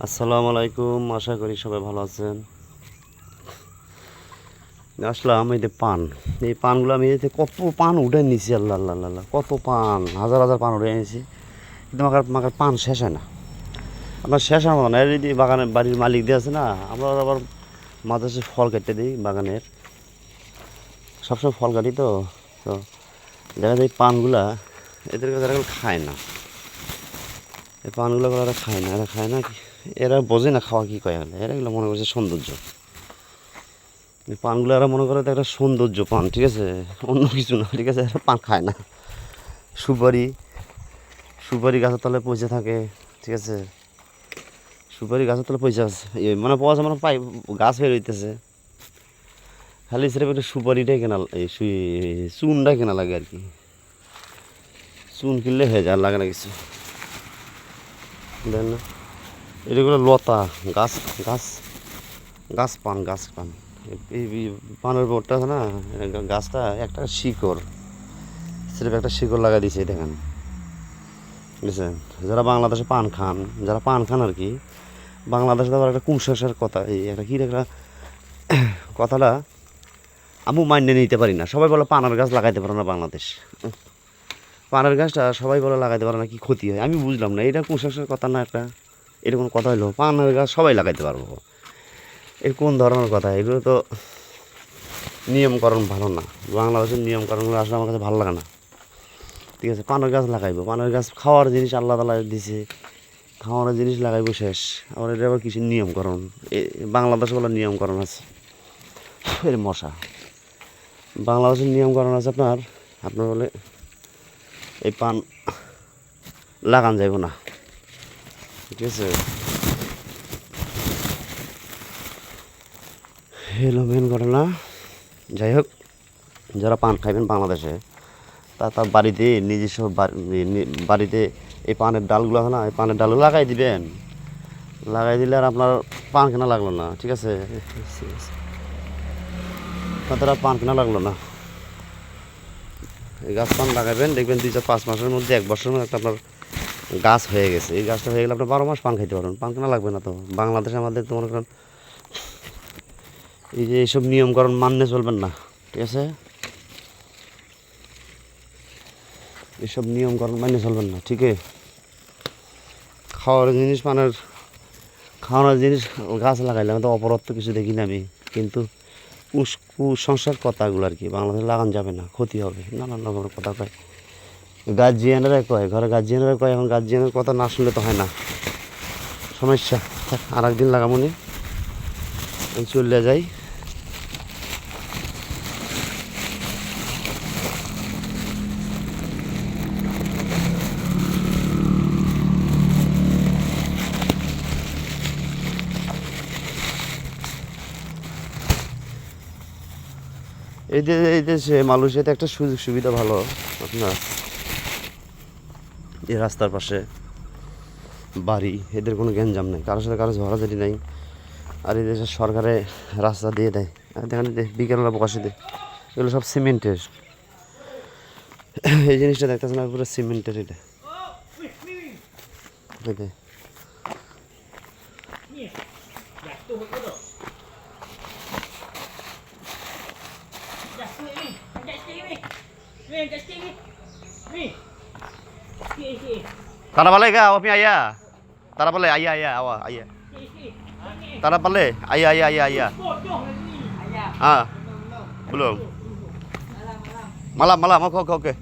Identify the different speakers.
Speaker 1: আসসালামু আলাইকুম, আশা করি সবাই ভালো আছেন। আসলাম এই যে পান, এই পানগুলো আমি এই যে কত পান উঠে নিছি, আল্লাহ আল্লাহ আল্লাহ, কত পান, হাজার হাজার পান উঠে নিয়েছি, কিন্তু আমার আমার পান শেষ হয় না। আপনার শেষ হওয়ার মতো না, এই যে বাগানের বাড়ির মালিক দিয়ে আছে না, আমরা আবার মাঝে সাঝে ফল কাটতে দিই বাগানের, সবসময় ফল কাটি তো। তো দেখা যায় এই পানগুলা এদের কাছে এরা খায় না, এই পানগুলো এরা খায় না, এরা খায় না, এরা বোঝে না খাওয়া কী কয়, এরা এগুলো মনে করছে সৌন্দর্য। এই পানগুলো এরা মনে করে একটা সৌন্দর্য পান, ঠিক আছে, অন্য কিছু না, ঠিক আছে, এরা পান খায় না। সুপারি, সুপারি গাছের তলে পয়সা থাকে, ঠিক আছে, সুপারি গাছের তলে পয়সা আছে, মানে পাওয়া যায়, মানে পাই গাছ হয়ে রইতেছে, খালি সেরকম একটা সুপারিটাই কেনা, এই চুনটা কেনা লাগে আর কি, চুন কিনলে হয়ে যায়, আর লাগে না কিছু, দেন না। এগুলো লতা গাছ, গাছ গাছ পান, গাছ পান, এই পানের বোর্ডটা আছে না, গাছটা একটা শিকড়, সেরকম একটা শিকড় লাগাই দিয়েছে, দেখেন, বুঝছেন। যারা বাংলাদেশে পান খান, যারা পান খান আর কি, বাংলাদেশে আবার একটা কুসংস্কার কথা, এই একটা কী একটা কথাটা আমি মাইনে নিতে পারি না। সবাই বলে পানের গাছ লাগাইতে পারে না বাংলাদেশ, পানের গাছটা সবাই বলে লাগাইতে পারে না, কি ক্ষতি হয় আমি বুঝলাম না। এটা কুসংস্কার কথা না, একটা এরকম কথা হলো পানের গাছ সবাই লাগাইতে পারবো, এর কোন ধরনের কথা? এগুলো তো নিয়মকরণ ভালো না, বাংলাদেশের নিয়মকরণগুলো আসলে আমার কাছে ভালো লাগে না, ঠিক আছে। পানের গাছ লাগাইবো, পানের গাছ খাওয়ার জিনিস আল্লাহ তাআলা দিছে, খাওয়ার জিনিস লাগাইবো শেষ, আবার এটা আবার কিছু নিয়মকরণ, বাংলাদেশে বলে নিয়মকরণ আছে, এর মশা, বাংলাদেশের নিয়মকরণ আছে আপনার, আপনার বলে এই পান লাগান যাইব না, ঠিক আছে। হলো মেন ঘটনা। যাই হোক, যারা পান খাইবেন বাংলাদেশে, তার বাড়িতে নিজস্ব বাড়িতে এই পানের ডালগুলো আছে না, এই পানের ডালগুলো লাগাই দিবেন, লাগাই দিলে আর আপনার পান কেনা লাগলো না, ঠিক আছে, তাদের আর পান কেনা লাগলো না। এই গাছ পান লাগাবেন, দেখবেন 2-5 মাসের মধ্যে, 1 বছরের মধ্যে একটা আপনার গাছ হয়ে গেছে। এই গাছটা হয়ে গেলে আপনার 12 মাস পান খাইতে পারবেন, পান কেনা লাগবে না। তো বাংলাদেশে আমাদের তো মনে করেন এই যে এইসব নিয়মকরণ মানলে চলবেন না, ঠিক আছে, এসব নিয়মকরণ মানলে চলবেন না, ঠিক আছে। খাওয়ার জিনিস, পানের খাওয়ানোর জিনিস গাছ লাগাইলাম, তো অপরাধ তো কিছু দেখি না আমি, কিন্তু কুসংস্কার কথাগুলো আর কি, বাংলাদেশে লাগান যাবে না, ক্ষতি হবে, নানান রকমের কথা কয়, গার্জিয়ানরা কয়, ঘরে গার্জিয়ানরা কয়, এখন গার্জিয়ানের কথা না শুনলে তো হয় না, সমস্যা। আর একদিন লাগামনি, চলে যাই। এই দেশে মালয়েশিয়াতে একটা সুযোগ সুবিধা ভালো আপনার, এই রাস্তার পাশে বাড়ি, এদের কোনো গ্যাঞ্জাম নেই, কারোর সাথে কারো ঝগড়াঝাটি নাই। আর এই দেশের সরকারে রাস্তা দিয়ে দেয়, দেখেন বিকেলবেলা বকাশে দেয়, এগুলো সব সিমেন্টের, এই জিনিসটা দেখতেছেন না, পুরো সিমেন্টের, এটা দেখে তারা বলে গা আপনি আইয়া, তারা বলে আইয়া আইয়া আওয়া আইয়া, তারা বলে আইয়া আইয়া আইয়া আইয়া, হ্যাঁ belum malam malam, oke oke oke